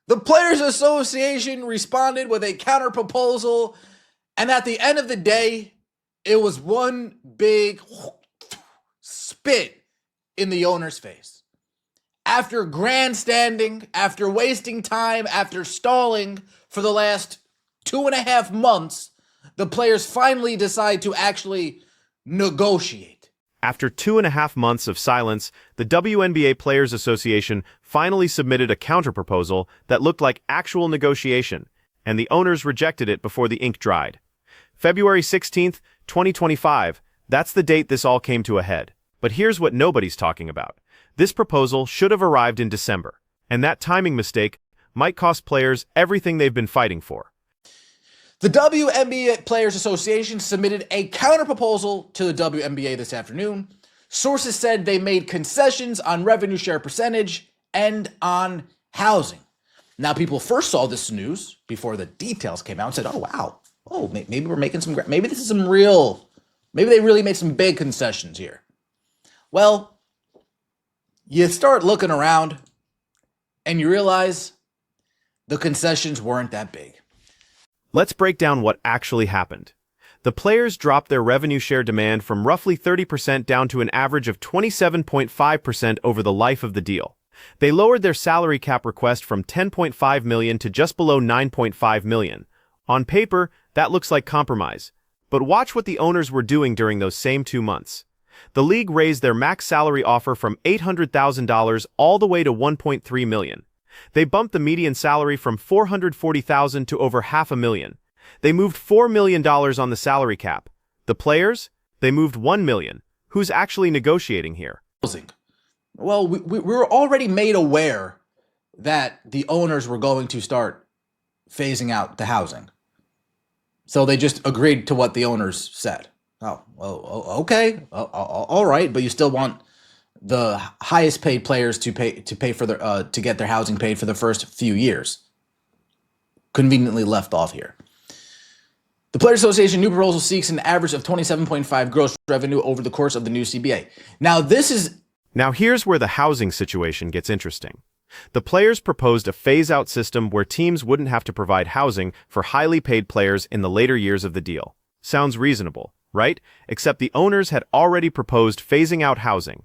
The Players Association responded with a counter proposal, and at the end of the day, it was one big spit in the owner's face. After grandstanding, after wasting time, after stalling for the last 2.5 months, the players finally decide to actually negotiate. After 2.5 months of silence, the WNBA Players Association finally submitted a counterproposal that looked like actual negotiation, and the owners rejected it before the ink dried. February 16th, 2025, that's the date this all came to a head. But here's what nobody's talking about. This proposal should have arrived in December, and that timing mistake might cost players everything they've been fighting for. The WNBA Players Association submitted a counterproposal to the WNBA this afternoon. Sources said they made concessions on revenue share percentage and on housing. Now, people first saw this news before the details came out and said, oh, wow. Oh, maybe we're making some, maybe this is some real, maybe they really made some big concessions here. Well, you start looking around and you realize the concessions weren't that big. Let's break down what actually happened. The players dropped their revenue share demand from roughly 30% down to an average of 27.5% over the life of the deal. They lowered their salary cap request from $10.5 million to just below $9.5 million. On paper, that looks like compromise. But watch what the owners were doing during those same 2 months. The league raised their max salary offer from $800,000 all the way to $1.3 million. They bumped the median salary from $440,000 to over $500,000. They moved $4 million on the salary cap. The players? They moved $1 million. Who's actually negotiating here? Well, we were already made aware that the owners were going to start phasing out the housing. So they just agreed to what the owners said. Oh, well, okay, all right, but you still want the highest paid players to pay for their to get their housing paid for the first few years. Conveniently left off here. The Players Association new proposal seeks an average of 27.5 gross revenue over the course of the new CBA. Now here's where the housing situation gets interesting. The players proposed a phase-out system where teams wouldn't have to provide housing for highly paid players in the later years of the deal. Sounds reasonable, right? Except the owners had already proposed phasing out housing.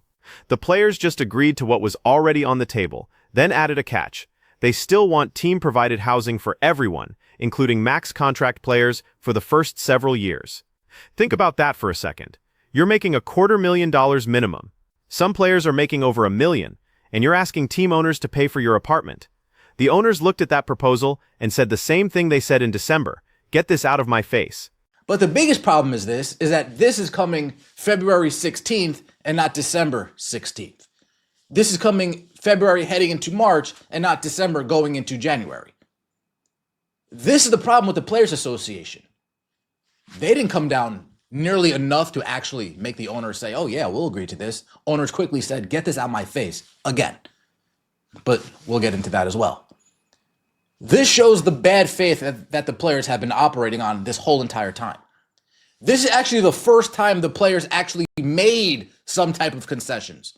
The players just agreed to what was already on the table, then added a catch. They still want team-provided housing for everyone, including max contract players, for the first several years. Think about that for a second. You're making $250,000 minimum. Some players are making over $1 million, and you're asking team owners to pay for your apartment. The owners looked at that proposal and said the same thing they said in December: get this out of my face. But the biggest problem is that this is coming February 16th and not December 16th. This is coming February heading into March and not December going into January. This is the problem with the Players Association. They didn't come down nearly enough to actually make the owners say, oh yeah, we'll agree to this. Owners quickly said, get this out of my face again. But we'll get into that as well. This shows the bad faith that the players have been operating on this whole entire time. This is actually the first time the players actually made some type of concessions.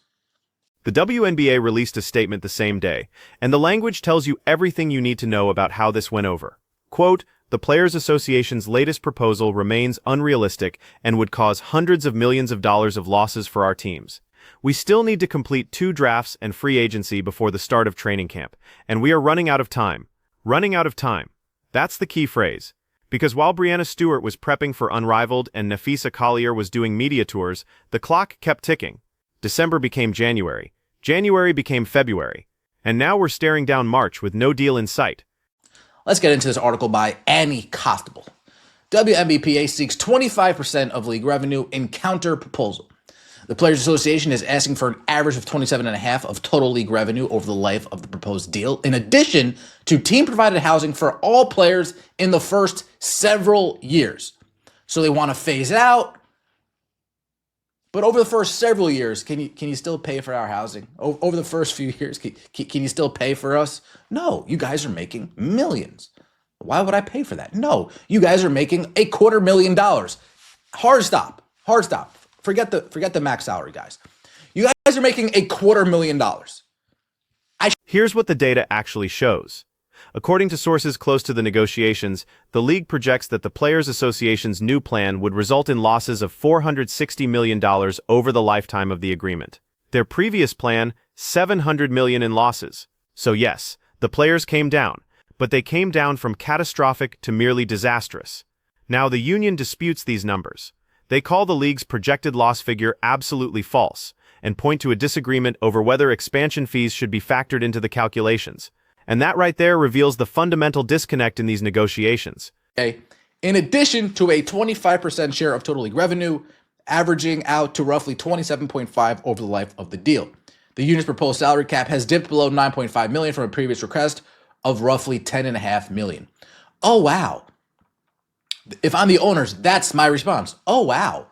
The WNBA released a statement the same day, and the language tells you everything you need to know about how this went over. Quote, the Players Association's latest proposal remains unrealistic and would cause hundreds of millions of dollars of losses for our teams. We still need to complete 2 drafts and free agency before the start of training camp, and we are running out of time. Running out of time. That's the key phrase. Because while Breanna Stewart was prepping for Unrivaled and Nafisa Collier was doing media tours, the clock kept ticking. December became January. January became February. And now we're staring down March with no deal in sight. Let's get into this article by Annie Costable. WNBPA seeks 25% of league revenue in counter proposal. The Players Association is asking for an average of 27.5% of total league revenue over the life of the proposed deal, in addition to team-provided housing for all players in the first several years. So they want to phase it out, but over the first several years, can you still pay for our housing? Over the first few years, can you still pay for us? No, you guys are making millions. Why would I pay for that? No, you guys are making $250,000. Hard stop. Forget the max salary, guys. You guys are making $250,000. Here's what the data actually shows. According to sources close to the negotiations, the league projects that the Players Association's new plan would result in losses of $460 million over the lifetime of the agreement. Their previous plan, $700 million in losses. So yes, the players came down, but they came down from catastrophic to merely disastrous. Now the union disputes these numbers. They call the league's projected loss figure absolutely false, and point to a disagreement over whether expansion fees should be factored into the calculations. And that right there reveals the fundamental disconnect in these negotiations. In addition to a 25% share of total league revenue, averaging out to roughly 27.5 over the life of the deal. The union's proposed salary cap has dipped below 9.5 million from a previous request of roughly 10.5 million. Oh, wow. If I'm the owners, that's my response. Oh, wow.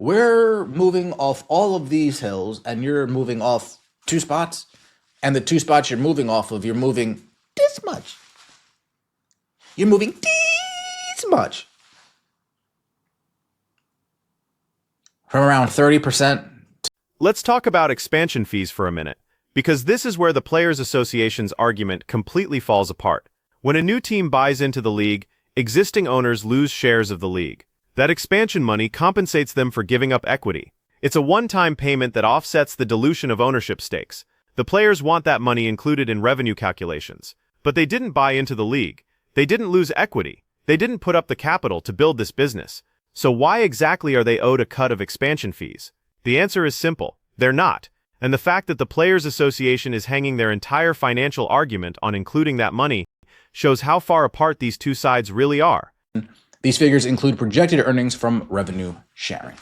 We're moving off all of these hills and you're moving off 2 spots. And the 2 spots you're moving off of, you're moving this much. You're moving this much. From around 30%. Let's talk about expansion fees for a minute, because this is where the Players Association's argument completely falls apart. When a new team buys into the league, existing owners lose shares of the league. That expansion money compensates them for giving up equity. It's a one-time payment that offsets the dilution of ownership stakes. The players want that money included in revenue calculations. But they didn't buy into the league. They didn't lose equity. They didn't put up the capital to build this business. So why exactly are they owed a cut of expansion fees? The answer is simple. They're not. And the fact that the Players Association is hanging their entire financial argument on including that money shows how far apart these two sides really are. These figures include projected earnings from revenue sharing.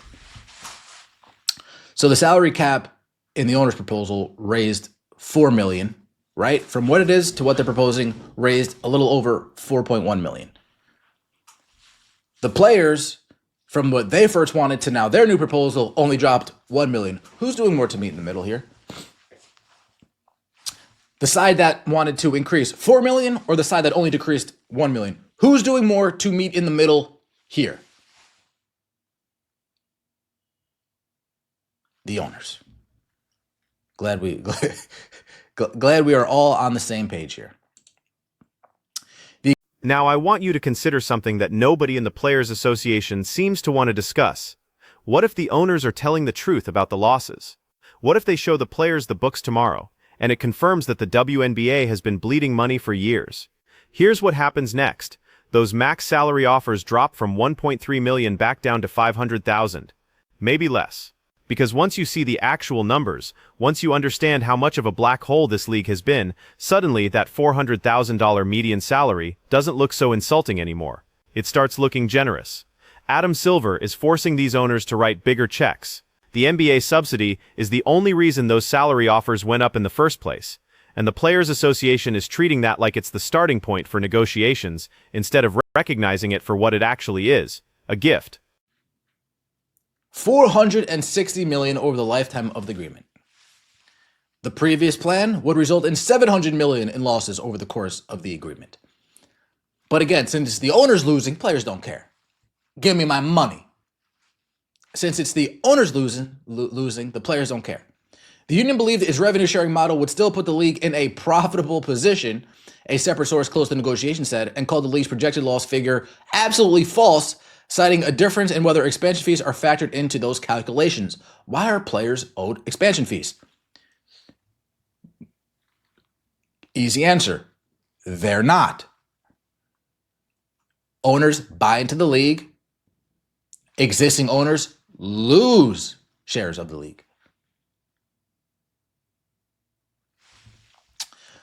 So the salary cap in the owner's proposal raised $4 million, right? From what it is to what they're proposing, raised a little over $4.1 million. The players, from what they first wanted to now their new proposal, only dropped $1 million. Who's doing more to meet in the middle here? The side that wanted to increase $4 million or the side that only decreased $1 million? Who's doing more to meet in the middle here? The owners. Glad we are all on the same page here. Now I want you to consider something that nobody in the Players Association seems to want to discuss. What if the owners are telling the truth about the losses? What if they show the players the books tomorrow, and it confirms that the WNBA has been bleeding money for years? Here's what happens next. Those max salary offers drop from 1.3 million back down to 500,000. Maybe less. Because once you see the actual numbers, once you understand how much of a black hole this league has been, suddenly that $400,000 median salary doesn't look so insulting anymore. It starts looking generous. Adam Silver is forcing these owners to write bigger checks. The NBA subsidy is the only reason those salary offers went up in the first place. And the Players Association is treating that like it's the starting point for negotiations, instead of recognizing it for what it actually is, a gift. $460 million over the lifetime of the agreement. The previous plan would result in $700 million in losses over the course of the agreement. But again, since it's the owners losing, players don't care. Give me my money. Since it's the owners losing, the players don't care. The union believed its revenue sharing model would still put the league in a profitable position, a separate source close to negotiation said, and called the league's projected loss figure absolutely false, citing a difference in whether expansion fees are factored into those calculations. Why are players owed expansion fees? Easy answer. They're not. Owners buy into the league. Existing owners lose shares of the league.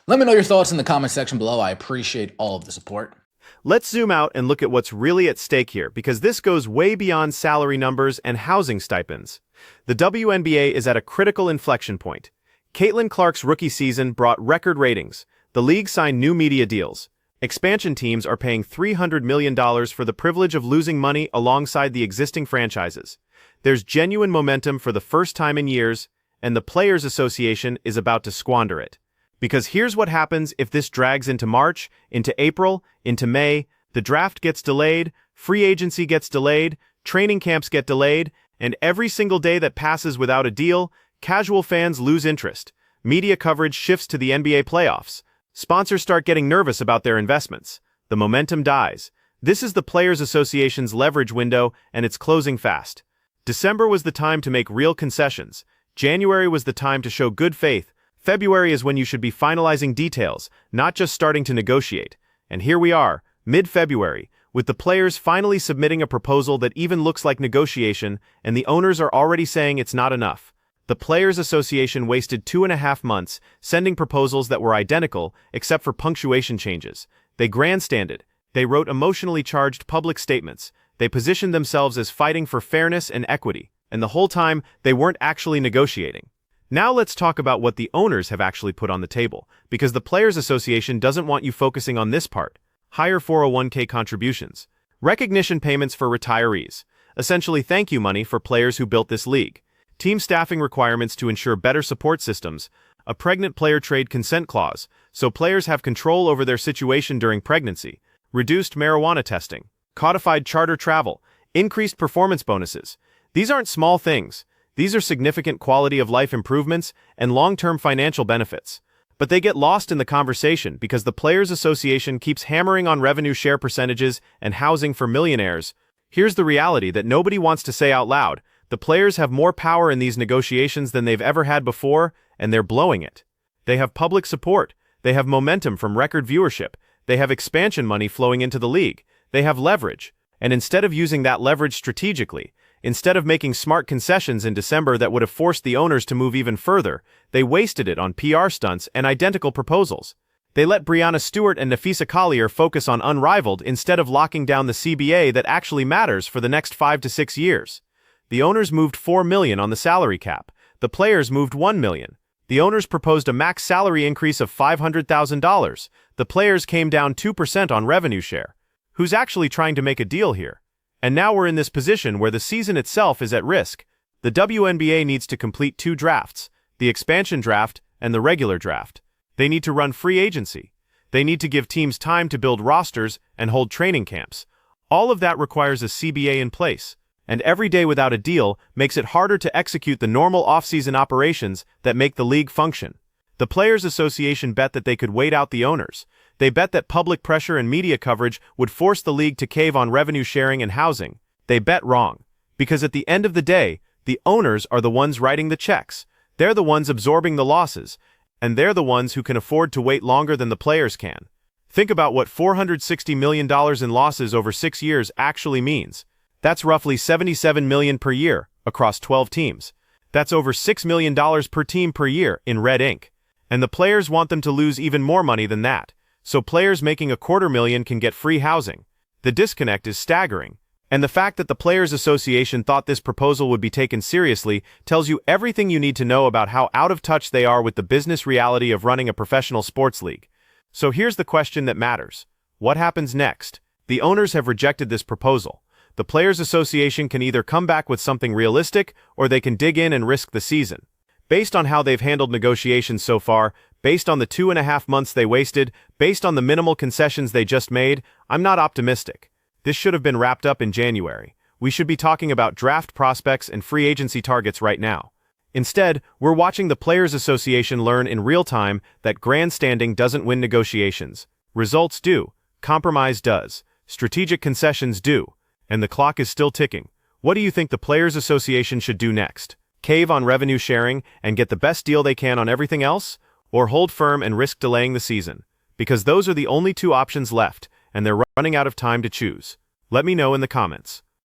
Let me know your thoughts in the comment section below. I appreciate all of the support. Let's zoom out and look at what's really at stake here, because this goes way beyond salary numbers and housing stipends. The WNBA is at a critical inflection point. Caitlin Clark's rookie season brought record ratings. The league signed new media deals. Expansion teams are paying $300 million for the privilege of losing money alongside the existing franchises. There's genuine momentum for the first time in years, and the Players Association is about to squander it. Because here's what happens if this drags into March, into April, into May, the draft gets delayed, free agency gets delayed, training camps get delayed, and every single day that passes without a deal, casual fans lose interest. Media coverage shifts to the NBA playoffs. Sponsors start getting nervous about their investments. The momentum dies. This is the Players Association's leverage window, and it's closing fast. December was the time to make real concessions. January was the time to show good faith. February is when you should be finalizing details, not just starting to negotiate. And here we are, mid-February, with the players finally submitting a proposal that even looks like negotiation, and the owners are already saying it's not enough. The Players Association wasted 2.5 months sending proposals that were identical except for punctuation changes. They grandstanded. They wrote emotionally charged public statements. They positioned themselves as fighting for fairness and equity, and the whole time they weren't actually negotiating. Now let's talk about what the owners have actually put on the table, because the Players Association doesn't want you focusing on this part. Higher 401k contributions. Recognition payments for retirees. Essentially thank you money for players who built this league. Team staffing requirements to ensure better support systems. A pregnant player trade consent clause, so players have control over their situation during pregnancy. Reduced marijuana testing. Codified charter travel. Increased performance bonuses. These aren't small things. These are significant quality of life improvements and long-term financial benefits. But they get lost in the conversation because the Players Association keeps hammering on revenue share percentages and housing for millionaires. Here's the reality that nobody wants to say out loud. The players have more power in these negotiations than they've ever had before, and they're blowing it. They have public support. They have momentum from record viewership. They have expansion money flowing into the league. They have leverage. And instead of using that leverage strategically, instead of making smart concessions in December that would have forced the owners to move even further, they wasted it on PR stunts and identical proposals. They let Breanna Stewart and Nafisa Collier focus on unrivaled instead of locking down the CBA that actually matters for the next 5 to 6 years. The owners moved $4 million on the salary cap. The players moved $1 million. The owners proposed a max salary increase of $500,000. The players came down 2% on revenue share. Who's actually trying to make a deal here? And now we're in this position where the season itself is at risk. The WNBA needs to complete 2 drafts, the expansion draft and the regular draft. They need to run free agency. They need to give teams time to build rosters and hold training camps. All of that requires a CBA in place, and every day without a deal makes it harder to execute the normal off-season operations that make the league function. The Players Association bet that they could wait out the owners. They bet that public pressure and media coverage would force the league to cave on revenue sharing and housing. They bet wrong. Because at the end of the day, the owners are the ones writing the checks. They're the ones absorbing the losses, and they're the ones who can afford to wait longer than the players can. Think about what $460 million in losses over 6 years actually means. That's roughly $77 million per year across 12 teams. That's over $6 million per team per year in red ink. And the players want them to lose even more money than that. So players making $250,000 can get free housing. The disconnect is staggering. And the fact that the Players Association thought this proposal would be taken seriously tells you everything you need to know about how out of touch they are with the business reality of running a professional sports league. So here's the question that matters. What happens next? The owners have rejected this proposal. The Players Association can either come back with something realistic or they can dig in and risk the season. Based on how they've handled negotiations so far, based on the 2.5 months they wasted, based on the minimal concessions they just made, I'm not optimistic. This should have been wrapped up in January. We should be talking about draft prospects and free agency targets right now. Instead, we're watching the Players Association learn in real time that grandstanding doesn't win negotiations. Results do. Compromise does. Strategic concessions do. And the clock is still ticking. What do you think the Players Association should do next? Cave on revenue sharing and get the best deal they can on everything else? Or hold firm and risk delaying the season? Because those are the only 2 options left, and they're running out of time to choose. Let me know in the comments.